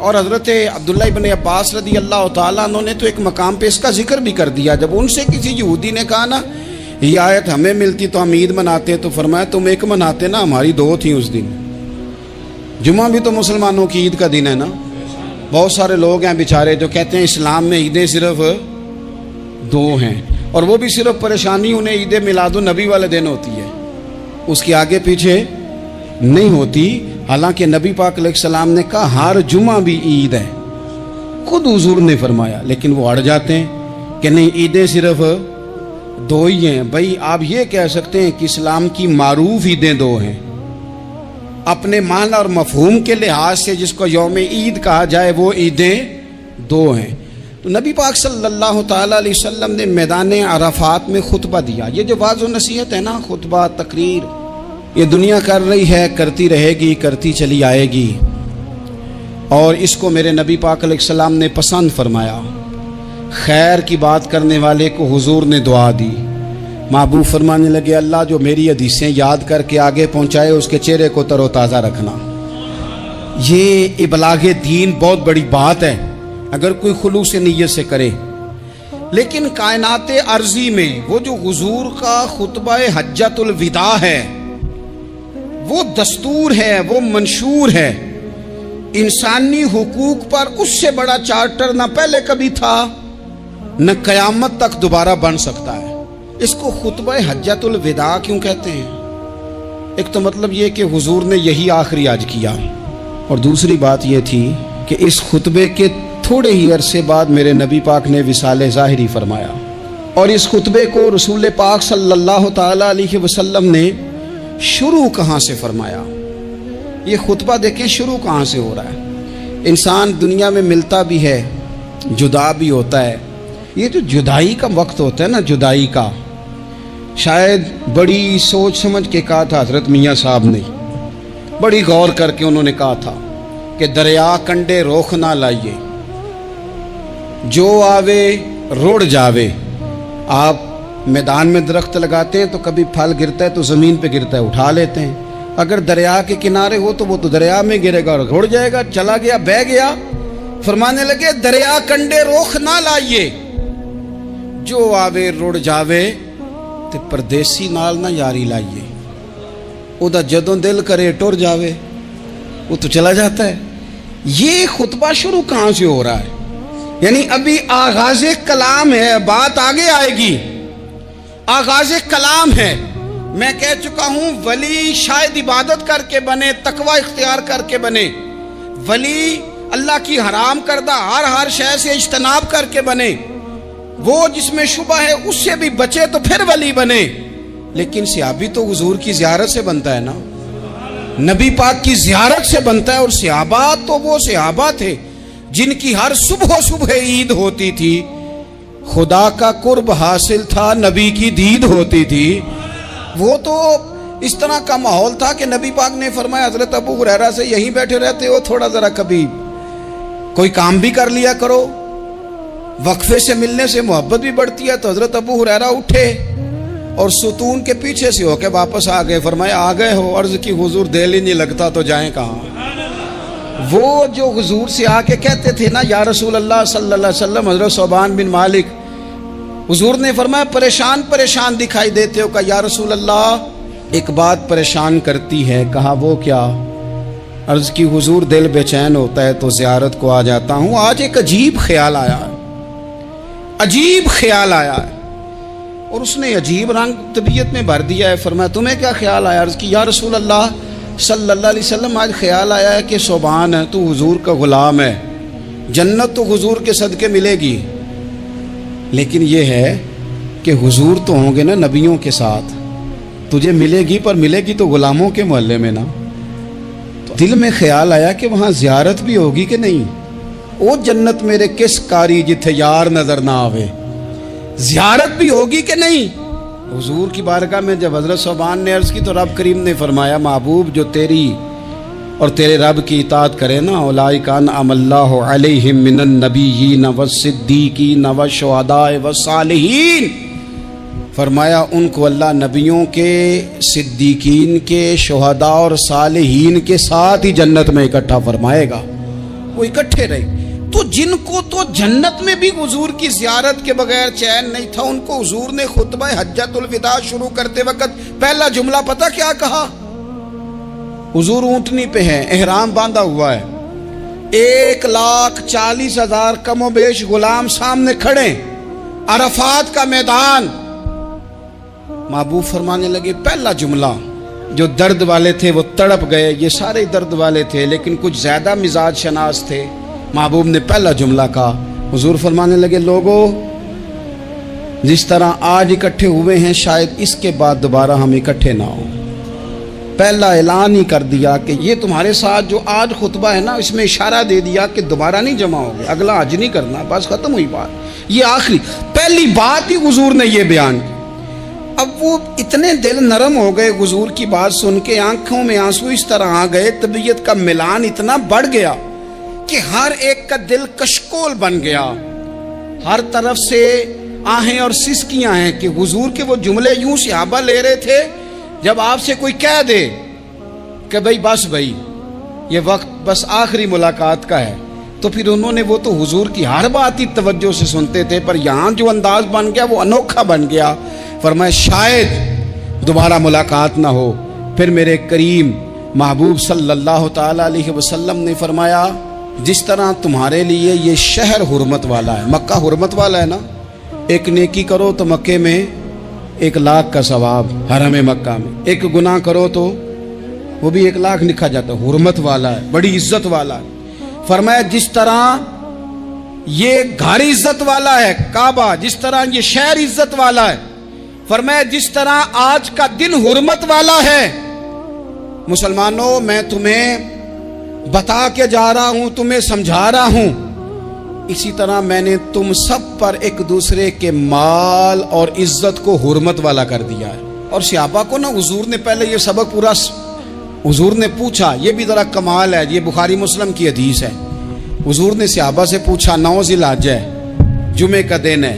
اور حضرت عبداللہ ابن عباس رضی اللہ تعالیٰ عنہ نے تو ایک مقام پہ اس کا ذکر بھی کر دیا. جب ان سے کسی یہودی نے کہا نا یہ آیت ہمیں ملتی تو ہم عید مناتے, تو فرمایا تم ایک مناتے نا, ہماری دو تھیں اس دن. جمعہ بھی تو مسلمانوں کی عید کا دن ہے نا. بہت سارے لوگ ہیں بیچارے جو کہتے ہیں اسلام میں عیدیں صرف دو ہیں, اور وہ بھی صرف پریشانی انہیں عید میلاد النبی والے دن ہوتی ہے, اس کے آگے پیچھے نہیں ہوتی. حالانکہ نبی پاک علیہ السلام نے کہا ہر جمعہ بھی عید ہے, خود حضور نے فرمایا, لیکن وہ اڑ جاتے ہیں کہ نہیں عیدیں صرف دو ہی ہیں. بھائی آپ یہ کہہ سکتے ہیں کہ اسلام کی معروف عیدیں دو ہیں, اپنے معنی اور مفہوم کے لحاظ سے جس کو یوم عید کہا جائے وہ عیدیں دو ہیں. تو نبی پاک صلی اللہ تعالیٰ علیہ وسلم نے میدان عرفات میں خطبہ دیا. یہ جو واعظ و نصیحت ہے نا, خطبہ تقریر, یہ دنیا کر رہی ہے, کرتی رہے گی, کرتی چلی آئے گی, اور اس کو میرے نبی پاک علیہ السلام نے پسند فرمایا. خیر کی بات کرنے والے کو حضور نے دعا دی. محبوب فرمانے لگے اللہ جو میری حدیثیں یاد کر کے آگے پہنچائے اس کے چہرے کو تر و تازہ رکھنا. یہ ابلاغ دین بہت بڑی بات ہے اگر کوئی خلوص نیت سے کرے. لیکن کائنات ارضی میں وہ جو حضور کا خطبہ حجۃ الوداع ہے وہ دستور ہے, وہ منشور ہے. انسانی حقوق پر اس سے بڑا چارٹر نہ پہلے کبھی تھا نہ قیامت تک دوبارہ بن سکتا ہے. اس کو خطبہ حجۃ الوداع کیوں کہتے ہیں؟ ایک تو مطلب یہ کہ حضور نے یہی آخری حج کیا, اور دوسری بات یہ تھی کہ اس خطبے کے تھوڑے ہی عرصے بعد میرے نبی پاک نے وصال ظاہری فرمایا. اور اس خطبے کو رسول پاک صلی اللہ تعالیٰ علیہ وسلم نے شروع کہاں سے فرمایا؟ یہ خطبہ دیکھیں شروع کہاں سے ہو رہا ہے. انسان دنیا میں ملتا بھی ہے, جدا بھی ہوتا ہے. یہ جو جدائی کا وقت ہوتا ہے نا, جدائی کا, شاید بڑی سوچ سمجھ کے کہا تھا حضرت میاں صاحب نے, بڑی غور کر کے انہوں نے کہا تھا کہ دریا کنڈے روخ نہ لائیے, جو آوے رڑ جاوے. آپ میدان میں درخت لگاتے ہیں تو کبھی پھل گرتا ہے تو زمین پہ گرتا ہے, اٹھا لیتے ہیں. اگر دریا کے کنارے ہو تو وہ تو دریا میں گرے گا اور رڑ جائے گا, چلا گیا, بہہ گیا. فرمانے لگے دریا کنڈے روخ نہ لائیے, جو آوے رڑ جاوے تے پردیسی نال نہ یاری لائیے. او دا جدوں دل کرے ٹر جاوے, وہ تو چلا جاتا ہے. یہ خطبہ شروع کہاں سے ہو رہا ہے؟ یعنی ابھی آغاز کلام ہے, بات آگے آئے گی. آغاز کلام ہے. میں کہہ چکا ہوں ولی شاید عبادت کر کے بنے, تقوی اختیار کر کے بنے. ولی اللہ کی حرام کردہ ہر شے سے اجتناب کر کے بنے. وہ جس میں شبہ ہے اس سے بھی بچے تو پھر ولی بنے. لیکن صحابی تو حضور کی زیارت سے بنتا ہے نا, نبی پاک کی زیارت سے بنتا ہے. اور صحابہ تو وہ صحابہ تھے جن کی ہر صبح عید ہوتی تھی. خدا کا قرب حاصل تھا, نبی کی دید ہوتی تھی. وہ تو اس طرح کا ماحول تھا کہ نبی پاک نے فرمایا حضرت ابو ہریرہ سے یہیں بیٹھے رہتے ہو, تھوڑا ذرا کبھی کوئی کام بھی کر لیا کرو. وقفے سے ملنے سے محبت بھی بڑھتی ہے. تو حضرت ابو ہریرہ اٹھے اور ستون کے پیچھے سے ہو کے واپس آ گئے. فرمایا آ گئے ہو؟ عرض کی حضور دل ہی نہیں لگتا تو جائیں کہاں. وہ جو حضور سے آ کے کہتے تھے نا یا رسول اللہ صلی اللہ علیہ وسلم, حضرت صوبان بن مالک, حضور نے فرمایا پریشان دکھائی دیتے ہو. کہا یا رسول اللہ ایک بات پریشان کرتی ہے. کہا وہ کیا؟ عرض کی حضور دل بے چین ہوتا ہے تو زیارت کو آ جاتا ہوں. آج ایک عجیب خیال آیا ہے, عجیب خیال آیا ہے, اور اس نے عجیب رنگ طبیعت میں بھر دیا ہے. فرمایا تمہیں کیا خیال آیا؟ عرض کی یا رسول اللہ صلی اللہ علیہ وسلم آج خیال آیا ہے کہ صوبان ہے, تو حضور کا غلام ہے, جنت تو حضور کے صدقے ملے گی. لیکن یہ ہے کہ حضور تو ہوں گے نا نبیوں کے ساتھ, تجھے ملے گی پر ملے گی تو غلاموں کے محلے میں نا. تو دل میں خیال آیا کہ وہاں زیارت بھی ہوگی کہ نہیں. او جنت میرے کس کاری جتھے یار نظر نہ آوے, زیارت بھی ہوگی کہ نہیں. حضور کی بارگاہ میں جب حضرت صوبان نے عرض کی تو رب کریم نے فرمایا محبوب جو تیری اور تیرے رب کی اطاعت کرے نا, اولئک انعم اللہ علیہم من النبیین والصدیقین والشہداء والصالحین. فرمایا ان کو اللہ نبیوں کے, صدیقین کے, شہداء اور صالحین کے ساتھ ہی جنت میں اکٹھا فرمائے گا. وہ اکٹھے رہے. تو جن کو تو جنت میں بھی حضور کی زیارت کے بغیر چین نہیں تھا، ان کو حضور نے خطبہ حجۃ الوداع شروع کرتے وقت پہلا جملہ پتہ کیا کہا؟ حضور اونٹنی پہ ہے، احرام باندھا ہوا ہے، 1,40,000 کم و بیش غلام سامنے کھڑے، عرفات کا میدان. محبوب فرمانے لگے پہلا جملہ، جو درد والے تھے وہ تڑپ گئے، یہ سارے درد والے تھے لیکن کچھ زیادہ مزاج شناس تھے. محبوب نے پہلا جملہ کہا. حضور فرمانے لگے لوگو، جس طرح آج اکٹھے ہوئے ہیں شاید اس کے بعد دوبارہ ہم اکٹھے نہ ہوں. پہلا اعلان ہی کر دیا کہ یہ تمہارے ساتھ جو آج خطبہ ہے نا، اس میں اشارہ دے دیا کہ دوبارہ نہیں جمع ہوگے، اگلا حج نہیں کرنا، بس ختم ہوئی بات. یہ آخری پہلی بات ہی حضور نے یہ بیان کی. اب وہ اتنے دل نرم ہو گئے حضور کی بات سن کے، آنکھوں میں آنسو اس طرح آ گئے، طبیعت کا ملان اتنا بڑھ گیا کہ ہر ایک کا دل کشکول بن گیا. ہر طرف سے آہیں اور سسکیاں ہیں کہ حضور کے وہ جملے یوں صحابہ لے رہے تھے جب آپ سے کوئی کہہ دے کہ بھائی یہ وقت بس آخری ملاقات کا ہے، تو پھر انہوں نے وہ تو حضور کی ہر بات ہی توجہ سے سنتے تھے، پر یہاں جو انداز بن گیا وہ انوکھا بن گیا. فرمایا شاید دوبارہ ملاقات نہ ہو. پھر میرے کریم محبوب صلی اللہ تعالی علیہ وسلم نے فرمایا جس طرح تمہارے لیے یہ شہر حرمت والا ہے، مکہ حرمت والا ہے نا، ایک نیکی کرو تو مکے میں 1,00,000 کا ثواب، حرم مکہ میں ایک گناہ کرو تو وہ بھی 1,00,000 لکھا جاتا ہے. حرمت والا ہے، بڑی عزت والا ہے. فرمایا جس طرح یہ گھر عزت والا ہے کعبہ، جس طرح یہ شہر عزت والا ہے، فرمایا جس طرح آج کا دن حرمت والا ہے، مسلمانوں میں تمہیں بتا کے جا رہا ہوں، تمہیں سمجھا رہا ہوں، اسی طرح میں نے تم سب پر ایک دوسرے کے مال اور عزت کو حرمت والا کر دیا ہے. اور صحابہ کو نا حضور نے پہلے یہ سبق پورا حضور نے پوچھا، یہ بھی ذرا کمال ہے، یہ بخاری مسلم کی حدیث ہے. حضور نے صحابہ سے پوچھا 9 ذی الحجہ ہے، جمعے کا دن ہے،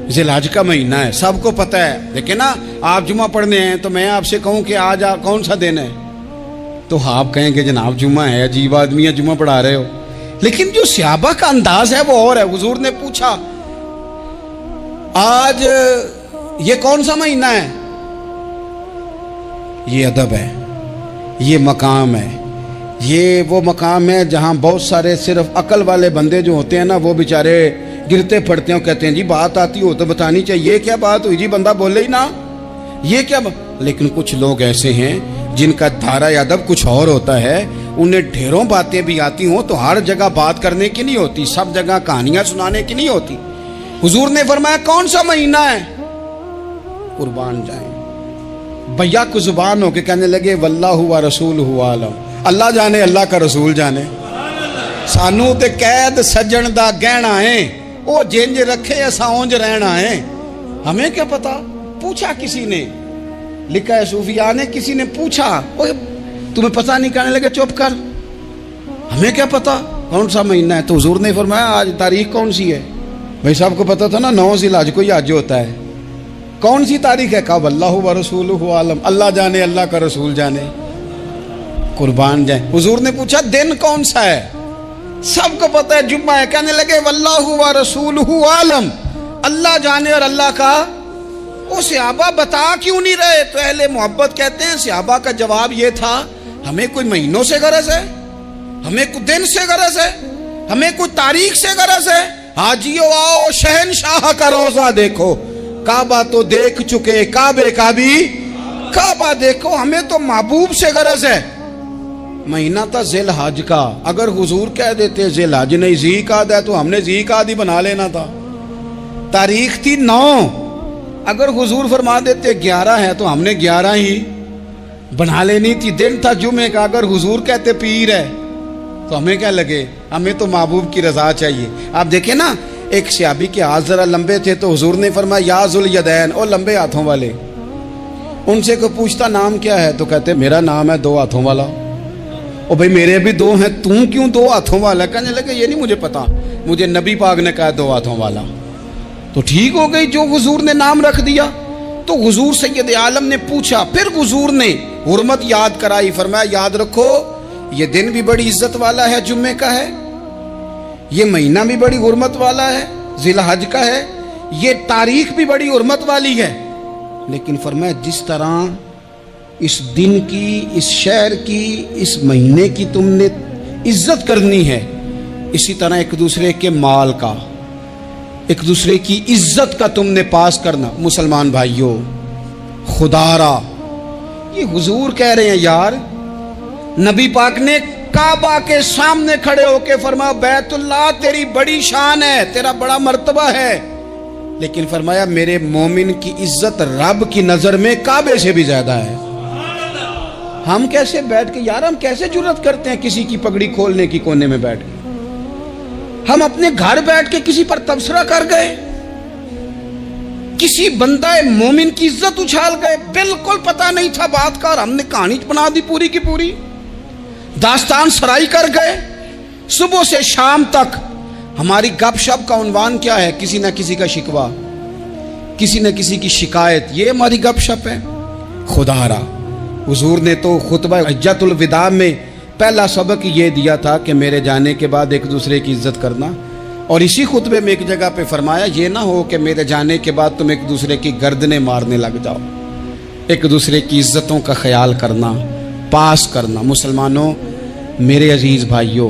ذی الحج کا مہینہ ہے، سب کو پتہ ہے، لیکن نا آپ جمعہ پڑھنے ہیں تو میں آپ سے کہوں کہ آج کون سا دن ہے تو آپ کہیں کہ جناب جمعہ ہے، عجیب آدمی ہے، جمعہ پڑھا رہے ہو. لیکن جو صحابہ کا انداز ہے وہ اور ہے. حضور نے پوچھا آج یہ کون سا مہینہ ہے؟ یہ ادب ہے، یہ مقام ہے، یہ وہ مقام ہے جہاں بہت سارے صرف عقل والے بندے جو ہوتے ہیں نا، وہ بیچارے گرتے پڑتے ہیں، کہتے ہیں جی بات آتی ہو تو بتانی چاہیے، یہ کیا بات ہوئی جی، بندہ بولے ہی نا، یہ کیا لیکن کچھ لوگ ایسے ہیں جن کا دھارا ادب کچھ اور ہوتا ہے، انہیں ڈھیروں باتیں بھی آتی ہوں تو ہر جگہ بات کرنے کی نہیں ہوتی، سب جگہ کہانیاں سنانے کی نہیں ہوتی. حضور نے فرمایا کون سا مہینہ ہے؟ قربان جائیں بھیا کو زبان ہو کے کہنے لگے واللہ و رسولہ عالم، اللہ جانے اللہ کا رسول جانے. سانو تے قید سجن دا گہنا ہے، او جنج رکھے ایسا اونج رہنا ہے، ہمیں کیا پتا. پوچھا کسی نے، لکھا ہے صوفیاء نے، کسی نے پوچھا تمہیں پتہ نہیں، کہنے لگے چپ کر، ہمیں کیا پتا کون سا مہینہ ہے. تو حضور نے فرمایا آج تاریخ کون سی ہے؟ بھائی صاحب کو پتا تھا نا 9 ذی الحج کو یہ حج ہوتا ہے، کون سی تاریخ ہے؟ کہا واللہ و رسولہ عالم، اللہ جانے اللہ کا رسول جانے. قربان جائیں. حضور نے پوچھا دن کون سا ہے؟ سب کو پتا ہے جمعہ ہے. کہنے لگے واللہ و رسولہ عالم، اللہ جانے اور اللہ کا. وہ صحابہ بتا کیوں نہیں رہے؟ تو اہل محبت کہتے ہیں صحابہ کا جواب یہ تھا ہمیں کوئی مہینوں سے غرض ہے، ہمیں کوئی دن سے غرض ہے، ہمیں کوئی تاریخ سے غرض ہے. حاجیو آؤ شہنشاہ کا روزہ دیکھو، کعبہ تو دیکھ چکے، کعبے کا بھی کعبہ دیکھو، ہمیں تو محبوب سے غرض ہے. مہینہ تھا ذی الحج کا، اگر حضور کہہ دیتے ذی الحج نہیں ذی قعدہ ہے تو ہم نے ذی قعدہ بنا لینا تھا. تاریخ تھی 9، اگر حضور فرما دیتے 11 ہے تو ہم نے 11 ہی بنا لینی تھی. دن تھا جمعے کا، اگر حضور کہتے پیر ہے تو ہمیں کیا لگے، ہمیں تو محبوب کی رضا چاہیے. آپ دیکھیں نا، ایک صحابی کے ہاتھ ذرا لمبے تھے تو حضور نے فرمایا یا ذوالیدین، او لمبے ہاتھوں والے. ان سے کوئی پوچھتا نام کیا ہے تو کہتے میرا نام ہے 2 ہاتھوں والا. او بھائی میرے بھی 2 ہیں، تم کیوں 2 ہاتھوں والا؟ کہنے لگے یہ نہیں مجھے پتا، مجھے نبی پاک نے کہا 2 ہاتھوں والا. تو ٹھیک ہو گئی جو حضور نے نام رکھ دیا. تو حضور سید عالم نے پوچھا، پھر حضور نے حرمت یاد کرائی. فرمایا یاد رکھو یہ دن بھی بڑی عزت والا ہے، جمعے کا ہے، یہ مہینہ بھی بڑی حرمت والا ہے، ذی الحج کا ہے، یہ تاریخ بھی بڑی حرمت والی ہے، لیکن فرمایا جس طرح اس دن کی، اس شہر کی، اس مہینے کی تم نے عزت کرنی ہے، اسی طرح ایک دوسرے کے مال کا، ایک دوسرے کی عزت کا تم نے پاس کرنا۔ مسلمان بھائیوں، خدا را یہ حضور کہہ رہے ہیں یار، نبی پاک نے کعبہ کے سامنے کھڑے ہو کے فرمایا بیت اللہ تیری بڑی شان ہے، تیرا بڑا مرتبہ ہے، لیکن فرمایا میرے مومن کی عزت رب کی نظر میں کعبے سے بھی زیادہ ہے۔ ہم کیسے بیٹھ کے یار، ہم کیسے جرأت کرتے ہیں کسی کی پگڑی کھولنے کی کونے میں بیٹھ کے؟ ہم اپنے گھر بیٹھ کے کسی پر تبصرہ کر گئے، کسی بندہ مومن کی عزت اچھال گئے، بالکل پتہ نہیں تھا بات کا اور ہم نے کہانی بنا دی پوری کی پوری، داستان سرائی کر گئے۔ صبح سے شام تک ہماری گپ شپ کا عنوان کیا ہے؟ کسی نہ کسی کا شکوہ، کسی نہ کسی کی شکایت، یہ ہماری گپ شپ ہے۔ خدا را حضور نے تو خطبہ حجۃ الوداع میں پہلا سبق یہ دیا تھا کہ میرے جانے کے بعد ایک دوسرے کی عزت کرنا، اور اسی خطبے میں ایک جگہ پہ فرمایا یہ نہ ہو کہ میرے جانے کے بعد تم ایک دوسرے کی گردنیں مارنے لگ جاؤ، ایک دوسرے کی عزتوں کا خیال کرنا، پاس کرنا۔ مسلمانوں، میرے عزیز بھائیوں،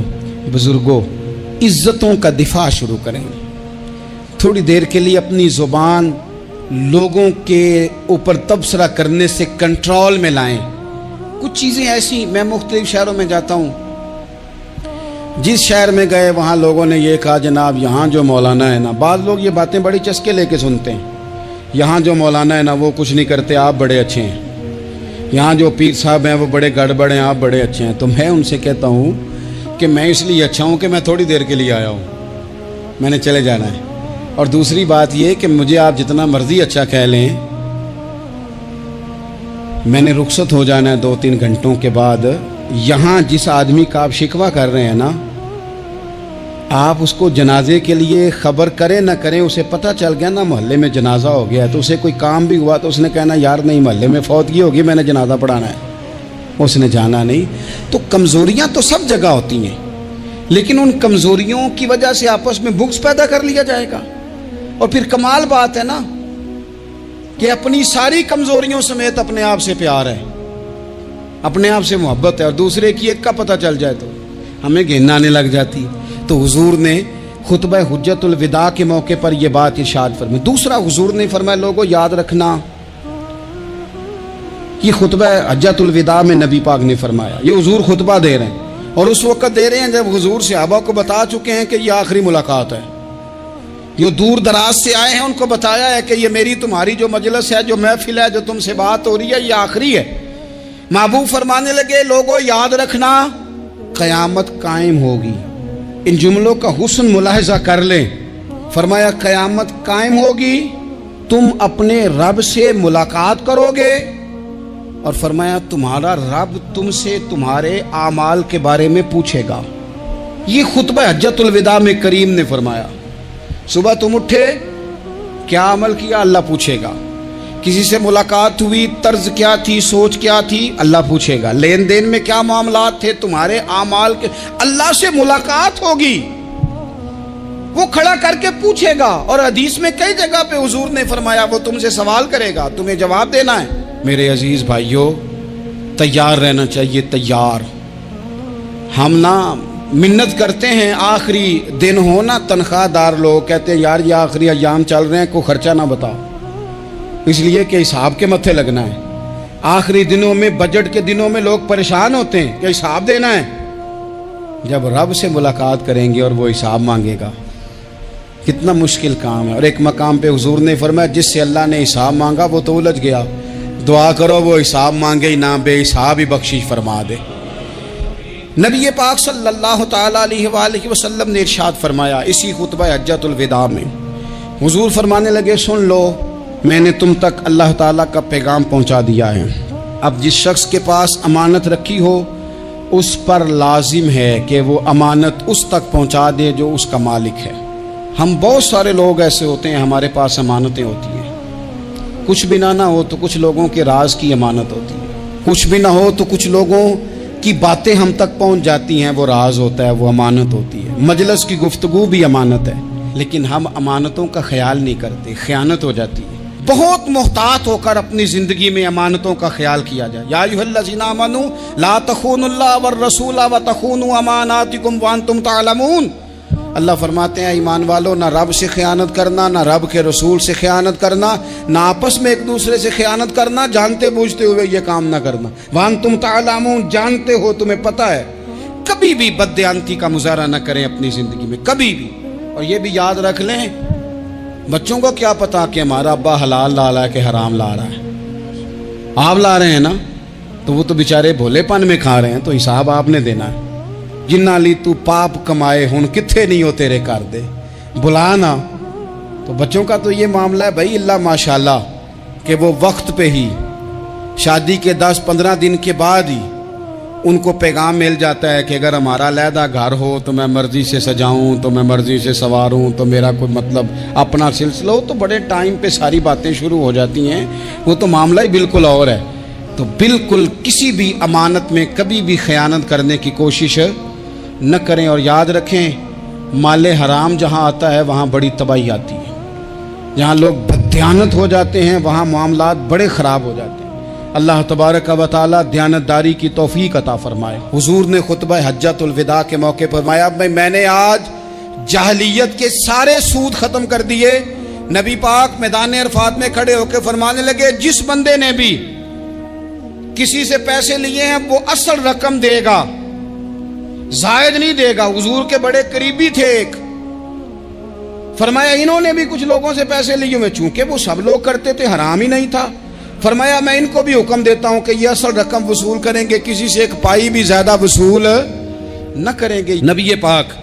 بزرگوں، عزتوں کا دفاع شروع کریں۔ تھوڑی دیر کے لیے اپنی زبان لوگوں کے اوپر تبصرہ کرنے سے کنٹرول میں لائیں۔ کچھ چیزیں ایسی، میں مختلف شہروں میں جاتا ہوں، جس شہر میں گئے وہاں لوگوں نے یہ کہا جناب یہاں جو مولانا ہے نا، بعض لوگ یہ باتیں بڑی چسکے لے کے سنتے ہیں، یہاں جو مولانا ہے نا وہ کچھ نہیں کرتے، آپ بڑے اچھے ہیں، یہاں جو پیر صاحب ہیں وہ بڑے گڑبڑ ہیں، آپ بڑے اچھے ہیں۔ تو میں ان سے کہتا ہوں کہ میں اس لیے اچھا ہوں کہ میں تھوڑی دیر کے لیے آیا ہوں، میں نے چلے جانا ہے، اور دوسری بات یہ کہ مجھے آپ جتنا مرضی اچھا کہہ لیں، میں نے رخصت ہو جانا ہے 2-3 گھنٹوں کے بعد۔ یہاں جس آدمی کا آپ شکوہ کر رہے ہیں نا، آپ اس کو جنازے کے لیے خبر کریں نہ کریں، اسے پتہ چل گیا نا محلے میں جنازہ ہو گیا ہے، تو اسے کوئی کام بھی ہوا تو اس نے کہنا یار نہیں محلے میں فوتگی ہوگی، میں نے جنازہ پڑھانا ہے، اس نے جانا نہیں۔ تو کمزوریاں تو سب جگہ ہوتی ہیں، لیکن ان کمزوریوں کی وجہ سے آپس میں بغض پیدا کر لیا جائے گا، اور پھر کمال بات ہے نا کہ اپنی ساری کمزوریوں سمیت اپنے آپ سے پیار ہے، اپنے آپ سے محبت ہے، اور دوسرے کی ایک کا پتہ چل جائے تو ہمیں گھن آنے لگ جاتی۔ تو حضور نے خطبہ حجۃ الوداع کے موقع پر یہ بات ارشاد فرمائی۔ دوسرا حضور نے فرمایا لوگوں یاد رکھنا، یہ خطبہ حجۃ الوداع میں نبی پاک نے فرمایا، یہ حضور خطبہ دے رہے ہیں، اور اس وقت دے رہے ہیں جب حضور صحابہ کو بتا چکے ہیں کہ یہ آخری ملاقات ہے، جو دور دراز سے آئے ہیں ان کو بتایا ہے کہ یہ میری تمہاری جو مجلس ہے، جو محفل ہے، جو تم سے بات ہو رہی ہے، یہ آخری ہے۔ محبوب فرمانے لگے لوگوں یاد رکھنا قیامت قائم ہوگی۔ ان جملوں کا حسن ملاحظہ کر لیں۔ فرمایا قیامت قائم ہوگی، تم اپنے رب سے ملاقات کرو گے، اور فرمایا تمہارا رب تم سے تمہارے اعمال کے بارے میں پوچھے گا۔ یہ خطبہ حجۃ الوداع میں کریم نے فرمایا، صبح تم اٹھے کیا عمل کیا، اللہ پوچھے گا، کسی سے ملاقات ہوئی، طرز کیا تھی، سوچ کیا تھی، اللہ پوچھے گا، لین دین میں کیا معاملات تھے، تمہارے اعمال کے، اللہ سے ملاقات ہوگی، وہ کھڑا کر کے پوچھے گا۔ اور حدیث میں کئی جگہ پہ حضور نے فرمایا وہ تم سے سوال کرے گا، تمہیں جواب دینا ہے۔ میرے عزیز بھائیوں، تیار رہنا چاہیے، تیار۔ ہم نا منت کرتے ہیں آخری دن ہونا، تنخواہ دار لوگ کہتے ہیں یار یہ آخری ایام چل رہے ہیں، کوئی خرچہ نہ بتاؤ، اس لیے کہ حساب کے متھے لگنا ہے۔ آخری دنوں میں، بجٹ کے دنوں میں لوگ پریشان ہوتے ہیں کہ حساب دینا ہے۔ جب رب سے ملاقات کریں گے اور وہ حساب مانگے گا، کتنا مشکل کام ہے۔ اور ایک مقام پہ حضور نے فرمایا جس سے اللہ نے حساب مانگا وہ تو الجھ گیا، دعا کرو وہ حساب مانگے ہی نہ، بے حساب ہی بخشش فرما دے۔ نبی پاک صلی اللہ تعالیٰ علیہ وآلہ وسلم نے ارشاد فرمایا اسی خطبہ حجۃ الوداع میں، حضور فرمانے لگے سن لو، میں نے تم تک اللہ تعالیٰ کا پیغام پہنچا دیا ہے۔ اب جس شخص کے پاس امانت رکھی ہو اس پر لازم ہے کہ وہ امانت اس تک پہنچا دے جو اس کا مالک ہے۔ ہم بہت سارے لوگ ایسے ہوتے ہیں، ہمارے پاس امانتیں ہوتی ہیں، کچھ بھی نہ ہو تو کچھ لوگوں کے راز کی امانت ہوتی ہے، کچھ بھی نہ ہو تو کچھ لوگوں کی باتیں ہم تک پہنچ جاتی ہیں، وہ راز ہوتا ہے، وہ امانت ہوتی ہے۔ مجلس کی گفتگو بھی امانت ہے، لیکن ہم امانتوں کا خیال نہیں کرتے، خیانت ہو جاتی ہے۔ بہت محتاط ہو کر اپنی زندگی میں امانتوں کا خیال کیا جائے۔ یا ایھا الذین آمنوا لا تخونوا اللہ والرسول وتخونوا اماناتکم وانتم تعلمون۔ اللہ فرماتے ہیں ایمان والو، نہ رب سے خیانت کرنا، نہ رب کے رسول سے خیانت کرنا، نہ آپس میں ایک دوسرے سے خیانت کرنا، جانتے بوجھتے ہوئے یہ کام نہ کرنا۔ وانتم تعلمون، جانتے ہو، تمہیں پتہ ہے۔ کبھی بھی بددیانتی کا مظاہرہ نہ کریں اپنی زندگی میں، کبھی بھی۔ اور یہ بھی یاد رکھ لیں، بچوں کو کیا پتا کہ ہمارا ابا حلال لا رہا ہے کہ حرام لا رہا ہے؟ آپ لا رہے ہیں نا، تو وہ تو بیچارے بھولے پن میں کھا رہے ہیں، تو حساب آپ نے دینا ہے۔ جنہ لی تو پاپ کمائے ہن کتھے نہیں ہو تیرے کر دے، بلا نا۔ تو بچوں کا تو یہ معاملہ ہے بھائی، اللہ ماشاءاللہ کہ وہ وقت پہ ہی، شادی کے 10-15 دن کے بعد ہی ان کو پیغام مل جاتا ہے کہ اگر ہمارا علیحدہ گھر ہو تو میں مرضی سے سجاؤں، تو میں مرضی سے سواروں، تو میرا کوئی مطلب اپنا سلسلہ ہو، تو بڑے ٹائم پہ ساری باتیں شروع ہو جاتی ہیں۔ وہ تو معاملہ ہی بالکل اور ہے۔ تو بالکل کسی بھی امانت میں کبھی بھی خیانت کرنے کی کوشش نہ کریں، اور یاد رکھیں مال حرام جہاں آتا ہے وہاں بڑی تباہی آتی ہے۔ جہاں لوگ بددیانت ہو جاتے ہیں وہاں معاملات بڑے خراب ہو جاتے ہیں۔ اللہ تبارک و تعالی دیانتداری کی توفیق عطا فرمائے۔ حضور نے خطبہ حجۃ الوداع کے موقع پر فرمایا، میں نے آج جاہلیت کے سارے سود ختم کر دیے۔ نبی پاک میدان عرفات میں کھڑے ہو کے فرمانے لگے، جس بندے نے بھی کسی سے پیسے لیے ہیں وہ اصل رقم دے گا، زائد نہیں دے گا۔ حضور کے بڑے قریبی تھے ایک، فرمایا انہوں نے بھی کچھ لوگوں سے پیسے لیے ہوئے، چونکہ وہ سب لوگ کرتے تھے، حرام ہی نہیں تھا۔ فرمایا میں ان کو بھی حکم دیتا ہوں کہ یہ اصل رقم وصول کریں گے، کسی سے ایک پائی بھی زیادہ وصول نہ کریں گے۔ نبی پاک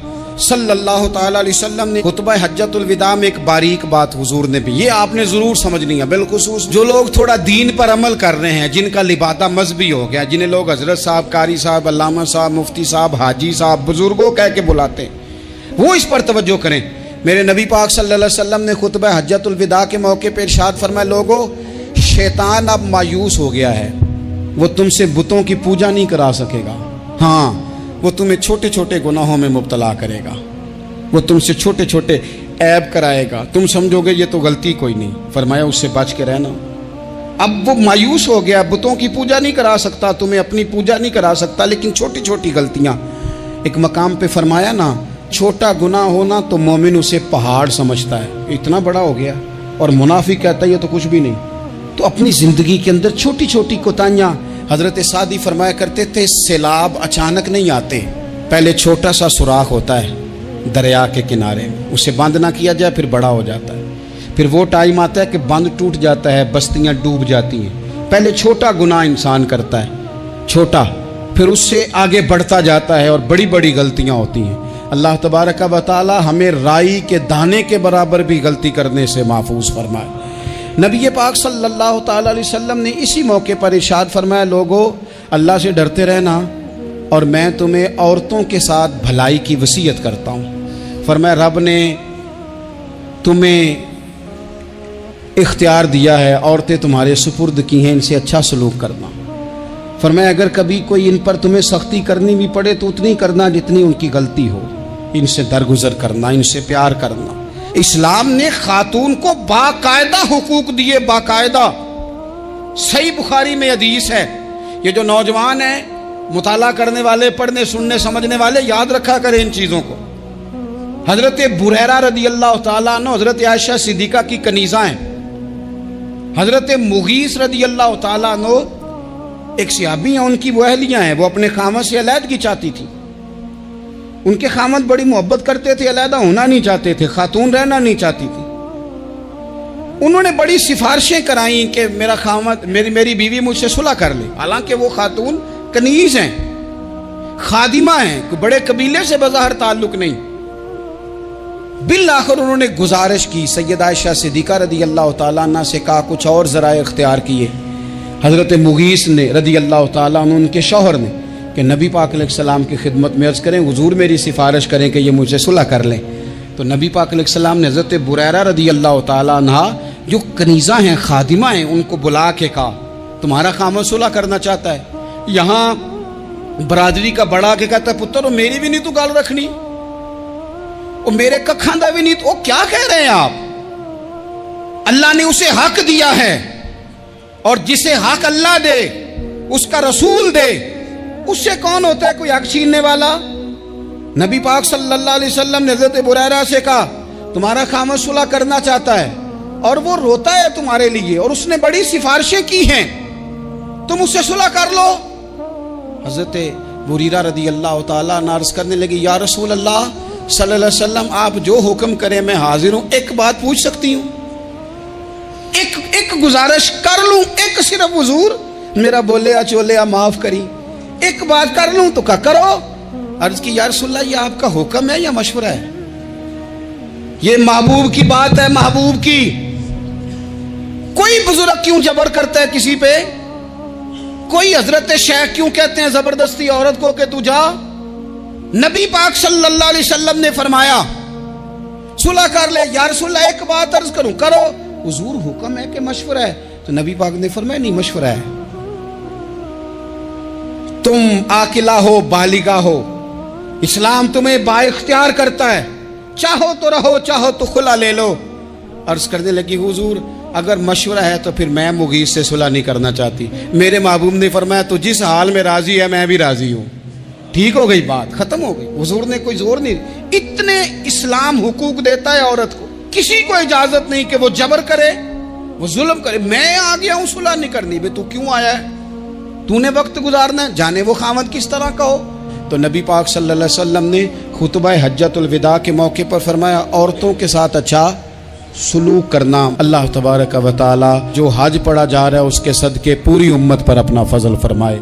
صلی اللہ تعالی علیہ وسلم نے خطبہ حجۃ الوداع میں ایک باریک بات حضور نے بھی، یہ آپ نے ضرور سمجھنی ہے، بالخصوص جو لوگ تھوڑا دین پر عمل کر رہے ہیں، جن کا لبادہ مذہبی ہو گیا، جنہیں لوگ حضرت صاحب، قاری صاحب، علامہ صاحب، مفتی صاحب، حاجی صاحب، بزرگوں کہہ کے بلاتے ہیں، وہ اس پر توجہ کریں۔ میرے نبی پاک صلی اللہ علیہ وسلم نے خطبہ حجۃ الوداع کے موقع پہ ارشاد فرمایا، لوگوں شیطان اب مایوس ہو گیا ہے، وہ تم سے بتوں کی پوجا نہیں کرا سکے گا، ہاں وہ تمہیں چھوٹے چھوٹے گناہوں میں مبتلا کرے گا، وہ تم سے چھوٹے چھوٹے عیب کرائے گا، تم سمجھو گے یہ تو غلطی کوئی نہیں، فرمایا اس سے بچ کے رہنا۔ اب وہ مایوس ہو گیا، بتوں کی پوجا نہیں کرا سکتا، تمہیں اپنی پوجا نہیں کرا سکتا، لیکن چھوٹی چھوٹی غلطیاں، ایک مقام پہ فرمایا نا، چھوٹا گناہ ہونا تو مومن اسے پہاڑ سمجھتا ہے، اتنا بڑا ہو گیا، اور منافق کہتا ہے یہ تو کچھ بھی نہیں۔ تو اپنی زندگی کے اندر چھوٹی چھوٹی کوتاہیاں، حضرت سعدی فرمایا کرتے تھے سیلاب اچانک نہیں آتے، پہلے چھوٹا سا سوراخ ہوتا ہے دریا کے کنارے، اسے بند نہ کیا جائے پھر بڑا ہو جاتا ہے، پھر وہ ٹائم آتا ہے کہ بند ٹوٹ جاتا ہے، بستیاں ڈوب جاتی ہیں۔ پہلے چھوٹا گناہ انسان کرتا ہے، چھوٹا، پھر اس سے آگے بڑھتا جاتا ہے اور بڑی بڑی غلطیاں ہوتی ہیں۔ اللہ تبارک و تعالی ہمیں رائی کے دانے کے برابر بھی غلطی کرنے سے محفوظ فرمائے۔ نبی پاک صلی اللہ تعالی علیہ وسلم نے اسی موقع پر ارشاد فرمایا، لوگو اللہ سے ڈرتے رہنا، اور میں تمہیں عورتوں کے ساتھ بھلائی کی وصیت کرتا ہوں۔ فرمایا رب نے تمہیں اختیار دیا ہے، عورتیں تمہارے سپرد کی ہیں، ان سے اچھا سلوک کرنا۔ فرمایا اگر کبھی کوئی ان پر تمہیں سختی کرنی بھی پڑے تو اتنی کرنا جتنی ان کی غلطی ہو، ان سے درگزر کرنا، ان سے پیار کرنا۔ اسلام نے خاتون کو باقاعدہ حقوق دیے، باقاعدہ، صحیح بخاری میں حدیث ہے۔ یہ جو نوجوان ہیں، مطالعہ کرنے والے، پڑھنے سننے سمجھنے والے، یاد رکھا کریں ان چیزوں کو۔ حضرت بریرہ رضی اللہ تعالیٰ عنہ حضرت عائشہ صدیقہ کی کنیزہ ہیں۔ حضرت مغیث رضی اللہ تعالیٰ عنہ ایک صحابی ہیں، ان کی وہ اہلیہ ہیں، وہ اپنے خامد سے علیحدگی چاہتی تھی۔ ان کے خامد بڑی محبت کرتے تھے، علیحدہ ہونا نہیں چاہتے تھے، خاتون رہنا نہیں چاہتی تھی۔ انہوں نے بڑی سفارشیں کرائیں کہ میرا خامد، میری بیوی مجھ سے صلح کر لے، حالانکہ وہ خاتون کنیز ہیں، خادمہ ہیں، کوئی بڑے قبیلے سے بظاہر تعلق نہیں۔ بالآخر انہوں نے گزارش کی، سیدہ عائشہ صدیقہ رضی اللہ تعالیٰ عنہ سے کہا، کچھ اور ذرائع اختیار کیے۔ حضرت مغیث نے رضی اللہ تعالیٰ عنہ، ان کے شوہر نے، کہ نبی پاک علیہ السلام کی خدمت میں عرض کریں، حضور میری سفارش کریں کہ یہ مجھ سے صلح کر لیں۔ تو نبی پاک علیہ السلام نے حضرت بریرہ رضی اللہ تعالیٰ عنہ جو کنیزہ ہیں، خادمہ ہیں، ان کو بلا کے کہا تمہارا خامد صلح کرنا چاہتا ہے۔ یہاں برادری کا بڑا کے کہتا ہے پتر میری بھی نہیں تو گال رکھنی، وہ میرے ککھاں دا بھی نہیں، تو کیا کہہ رہے ہیں آپ؟ اللہ نے اسے حق دیا ہے، اور جسے حق اللہ دے اس کا رسول دے، اس سے کون ہوتا ہے کوئی حق چھیننے والا؟ نبی پاک صلی اللہ علیہ وسلم نے حضرت بریرہ سے کہا تمہارا خامد صلح کرنا چاہتا ہے اور وہ روتا ہے تمہارے لیے، اور اس نے بڑی سفارشیں کی ہیں، تم اس سے صلح کر لو۔ حضرت بریرہ رضی اللہ تعالیٰ عنہ عرض کرنے لگی یا رسول اللہ صلی اللہ علیہ وسلم آپ جو حکم کریں میں حاضر ہوں، ایک بات پوچھ سکتی ہوں؟ ایک گزارش کر لوں؟ ایک صرف حضور میرا بولیا چولیا معاف کری، ایک بات کر لوں؟ تو کہا کرو۔ عرض کی یا رسول اللہ یہ آپ کا حکم ہے یا مشورہ ہے؟ یہ محبوب کی بات ہے، محبوب کی۔ کوئی بزرگ کیوں جبر کرتا ہے کسی پہ؟ کوئی حضرت شیخ کیوں کہتے ہیں زبردستی عورت کو کہ تو جا؟ نبی پاک صلی اللہ علیہ وسلم نے فرمایا صلح کر لے۔ یا رسول اللہ ایک بات عرض کروں؟ کرو۔ حضور حکم ہے کہ مشورہ ہے؟ تو نبی پاک نے فرمایا نہیں مشورہ ہے، تم عاقلہ ہو بالغہ ہو، اسلام تمہیں با اختیار کرتا ہے، چاہو تو رہو چاہو تو خلا لے لو۔ عرض کرنے لگی حضور اگر مشورہ ہے تو پھر میں مغیث سے صلح نہیں کرنا چاہتی۔ میرے محبوب نے فرمایا تو جس حال میں راضی ہے میں بھی راضی ہوں۔ ٹھیک ہو گئی بات، ختم ہو گئی۔ حضور نے کوئی زور نہیں، اتنے اسلام حقوق دیتا ہے عورت کو، کسی کو اجازت نہیں کہ وہ جبر کرے، وہ ظلم کرے۔ میں آ گیا ہوں صلح نہیں کرنی، بے تو کیوں آیا ہے؟ تو نے وقت گزارنا ہے، جانے وہ خامد کس طرح کا ہو۔ تو نبی پاک صلی اللہ علیہ وسلم نے خطبہ حجۃ الوداع کے موقع پر فرمایا عورتوں کے ساتھ اچھا سلوک کرنا۔ اللہ تبارک و تعالی جو حج پڑھا جا رہا ہے اس کے صدقے پوری امت پر اپنا فضل فرمائے۔